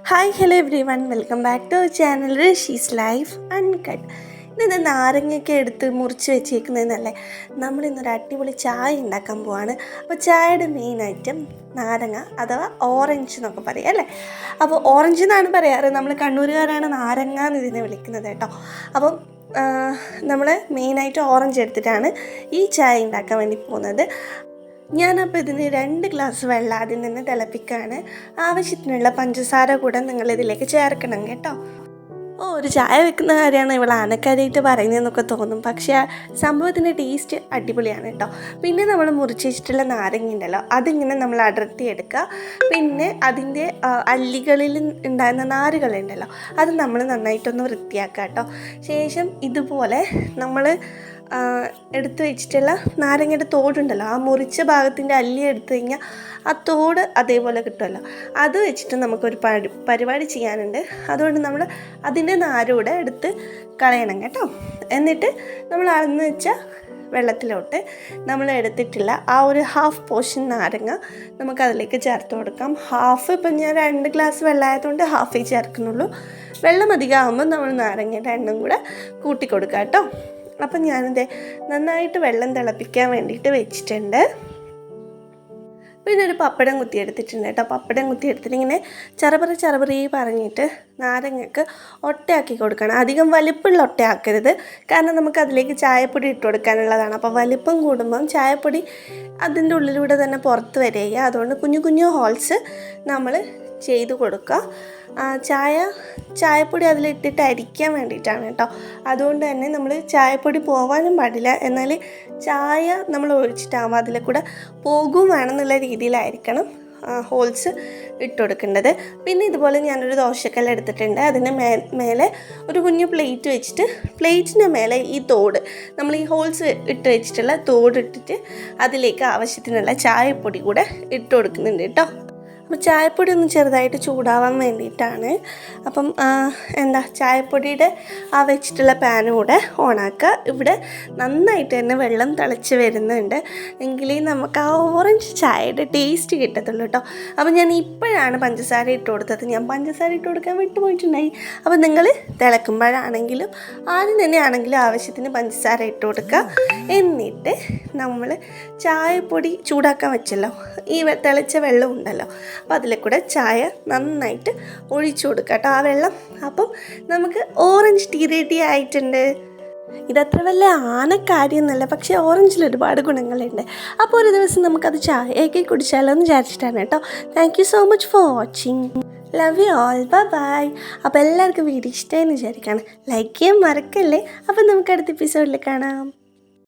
Hi hello everyone, welcome back to our channel Rishi's life uncut. ഇന്ന് നാരങ്ങയൊക്കെ എടുത്ത് മുറിച്ച് വെച്ചേക്കുന്നതെന്നല്ലേ, നമ്മളിന്നൊരു അടിപൊളി ചായ ഉണ്ടാക്കാൻ പോവാണ്. അപ്പോൾ ചായയുടെ മെയിൻ ഐറ്റം നാരങ്ങ അഥവാ ഓറഞ്ച് എന്നൊക്കെ പറയാം അല്ലേ. അപ്പോൾ ഓറഞ്ച് എന്നാണ് പറയാറ്, നമ്മൾ കണ്ണൂരുകാരാണ് നാരങ്ങ എന്ന് ഇതിനെ വിളിക്കുന്നത് കേട്ടോ. അപ്പം നമ്മൾ മെയിനായിട്ട് ഓറഞ്ച് എടുത്തിട്ടാണ് ഈ ചായ ഉണ്ടാക്കാൻ വേണ്ടി പോകുന്നത്. ഞാനപ്പോൾ ഇതിന് 2 ഗ്ലാസ് വെള്ളം ആദ്യം തന്നെ തിളപ്പിക്കുകയാണ്. ആവശ്യത്തിനുള്ള പഞ്ചസാര കൂടെ നിങ്ങളിതിലേക്ക് ചേർക്കണം കേട്ടോ. ഒരു ചായ വെക്കുന്ന കാര്യമാണ് ഇവൾ ആനക്കാരിയായിട്ട് പറയുന്നതെന്നൊക്കെ തോന്നും, പക്ഷേ സംഭവത്തിൻ്റെ ടേസ്റ്റ് അടിപൊളിയാണ് കേട്ടോ. പിന്നെ നമ്മൾ മുറിച്ച് വെച്ചിട്ടുള്ള നാരങ്ങ ഉണ്ടല്ലോ, അതിങ്ങനെ നമ്മൾ അടർത്തിയെടുക്കുക. പിന്നെ അതിൻ്റെ അല്ലികളിൽ ഉണ്ടാകുന്ന നാരുകളുണ്ടല്ലോ, അത് നമ്മൾ നന്നായിട്ടൊന്ന് വൃത്തിയാക്കുക കേട്ടോ. ശേഷം ഇതുപോലെ നമ്മൾ എടുത്ത് വെച്ചിട്ടുള്ള നാരങ്ങയുടെ തോടുണ്ടല്ലോ, ആ മുറിച്ച ഭാഗത്തിൻ്റെ അല്ലി എടുത്തു കഴിഞ്ഞാൽ ആ തോട് അതേപോലെ കിട്ടുമല്ലോ. അത് വെച്ചിട്ട് നമുക്കൊരു പരിപാടി ചെയ്യാനുണ്ട്. അതുകൊണ്ട് നമ്മൾ അതിൻ്റെ നാരൂടെ എടുത്ത് കളയണം കേട്ടോ. എന്നിട്ട് നമ്മൾ അളന്ന് വെച്ച വെള്ളത്തിലോട്ട് നമ്മൾ എടുത്തിട്ടുള്ള ആ ഒരു ഹാഫ് പോർഷൻ നാരങ്ങ നമുക്കതിലേക്ക് ചേർത്ത് കൊടുക്കാം. ഇപ്പം ഞാൻ 2 ഗ്ലാസ് വെള്ളമായതുകൊണ്ട് ഹാഫേ ചേർക്കുന്നുള്ളൂ. വെള്ളം അധികമാകുമ്പോൾ നമ്മൾ നാരങ്ങയുടെ എണ്ണം കൂടെ കൂട്ടി കൊടുക്കാം കേട്ടോ. അപ്പം ഞാനിത് നന്നായിട്ട് വെള്ളം തിളപ്പിക്കാൻ വേണ്ടിയിട്ട് വെച്ചിട്ടുണ്ട്. പിന്നെ ഒരു പപ്പടം കുത്തിയെടുത്തിട്ടുണ്ട് കേട്ടോ. പപ്പടം കുത്തിയെടുത്തിട്ട് ഇങ്ങനെ ചെറുപറ പറഞ്ഞിട്ട് നാരങ്ങക്ക് ഒട്ടയാക്കി കൊടുക്കണം. അധികം വലിപ്പമുള്ള ഒട്ടയാക്കരുത്, കാരണം നമുക്ക് അതിലേക്ക് ചായപ്പൊടി ഇട്ട് കൊടുക്കാനുള്ളതാണ്. അപ്പോൾ വലിപ്പം കൂടുമ്പം ചായപ്പൊടി അതിൻ്റെ ഉള്ളിലൂടെ തന്നെ പുറത്ത് വരിക. അതുകൊണ്ട് കുഞ്ഞു ഹോൾസ് നമ്മൾ ചെയ്ത് കൊടുക്കുക. ചായപ്പൊടി അതിലിട്ടിട്ട് അരിക്കാൻ വേണ്ടിയിട്ടാണ് കേട്ടോ. അതുകൊണ്ട് തന്നെ നമ്മൾ ചായപ്പൊടി പോവാനും പാടില്ല, എന്നാൽ ചായ നമ്മൾ ഒഴിച്ചിട്ടാകുമ്പോൾ അതിൽ കൂടെ പോകും വേണമെന്നുള്ള രീതിയിലായിരിക്കണം ഹോൾസ് ഇട്ട് കൊടുക്കേണ്ടത്. പിന്നെ ഇതുപോലെ ഞാനൊരു ദോശക്കല്ല് എടുത്തിട്ടുണ്ട്. അതിന് മേലെ ഒരു കുഞ്ഞു പ്ലേറ്റ് വെച്ചിട്ട് പ്ലേറ്റിൻ്റെ മേലെ ഈ തോട്, നമ്മൾ ഈ ഹോൾസ് ഇട്ട് വെച്ചിട്ടുള്ള തോട് ഇട്ടിട്ട് അതിലേക്ക് ആവശ്യത്തിനുള്ള ചായപ്പൊടി കൂടെ ഇട്ട് കൊടുക്കുന്നുണ്ട് കേട്ടോ. അപ്പോൾ ചായപ്പൊടി ഒന്ന് ചെറുതായിട്ട് ചൂടാവാൻ വേണ്ടിയിട്ടാണ്. അപ്പം ചായപ്പൊടിയുടെ ആ വെച്ചിട്ടുള്ള പാൻ കൂടെ ഓണാക്കുക. ഇവിടെ നന്നായിട്ട് തന്നെ വെള്ളം തിളച്ച് വരുന്നുണ്ട്, എങ്കിലേ നമുക്ക് ആ ഓറഞ്ച് ചായയുടെ ടേസ്റ്റ് കിട്ടത്തുള്ളൂ കേട്ടോ. അപ്പോൾ ഞാൻ ഇപ്പോഴാണ് പഞ്ചസാര ഇട്ട് കൊടുത്തത്. ഞാൻ പഞ്ചസാര ഇട്ട് കൊടുക്കാൻ വിട്ടുപോയിട്ടുണ്ടായി. അപ്പോൾ നിങ്ങൾ തിളക്കുമ്പോഴാണെങ്കിലും ആദ്യം തന്നെ ആണെങ്കിലും ആവശ്യത്തിന് പഞ്ചസാര ഇട്ട് കൊടുക്കുക. എന്നിട്ട് നമ്മൾ ചായപ്പൊടി ചൂടാക്കാൻ വെച്ചല്ലോ, ഈ തിളച്ച വെള്ളം ഉണ്ടല്ലോ, അപ്പോൾ അതിലെ കൂടെ ചായ നന്നായിട്ട് ഒഴിച്ചു കൊടുക്കുക കേട്ടോ, ആ വെള്ളം. അപ്പം നമുക്ക് ഓറഞ്ച് ടീ റെഡി ആയിട്ടുണ്ട്. ഇതത്ര വലിയ ആനക്കാര്യമൊന്നുമല്ല, പക്ഷേ ഓറഞ്ചിൽ ഒരുപാട് ഗുണങ്ങളുണ്ട്. അപ്പോൾ ഒരു ദിവസം നമുക്കത് ചായയൊക്കെ കുടിച്ചാലോ എന്ന് വിചാരിച്ചിട്ടാണ് കേട്ടോ. Thank you so much for watching. Love you all. Bye. അപ്പോൾ എല്ലാവർക്കും വീഡിയോ ഇഷ്ടമായെന്ന് വിചാരിക്കുകയാണ്. ലൈക്ക് ചെയ്യാൻ മറക്കല്ലേ. അപ്പം നമുക്ക് അടുത്ത എപ്പിസോഡിൽ കാണാം.